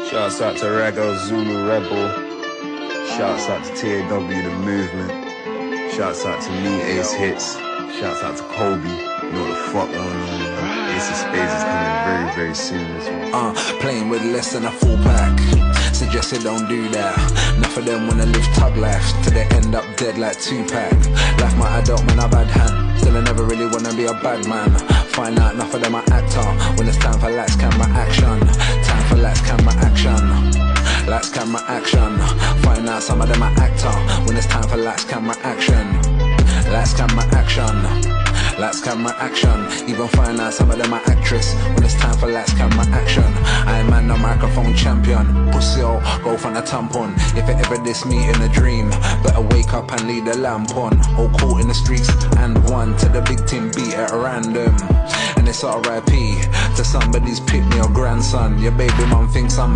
Shouts out to Rego, Zulu Rebel. Shouts out to TAW, The Movement. Shouts out to me, Ace Hits. Shouts out to Kobe. You know what the fuck going on, man. Ace of Spades is coming very, very soon as well. Playing with less than a full pack. Suggested don't do that. Enough of them wanna live tug life till they end up dead like Tupac. Life my adult man, a bad hand. Still I never really wanna be a bad man. Find out enough of them are actor. When it's time for lights, camera, action. Time for lights, camera, action. Lights, camera, action. Find out some of them are actor. When it's time for lights, camera, action. Lights, camera, action. Lights, camera, action. Even find out some of them are actress. When it's time for lights, camera, action. I am man, no microphone champion. Pussy out, go find a tampon. If it ever diss me in a dream, better wake up and leave the lamp on. All caught in the streets and one to the big team beat at random. And it's R.I.P. to somebody's pick me or grandson. Your baby mum thinks I'm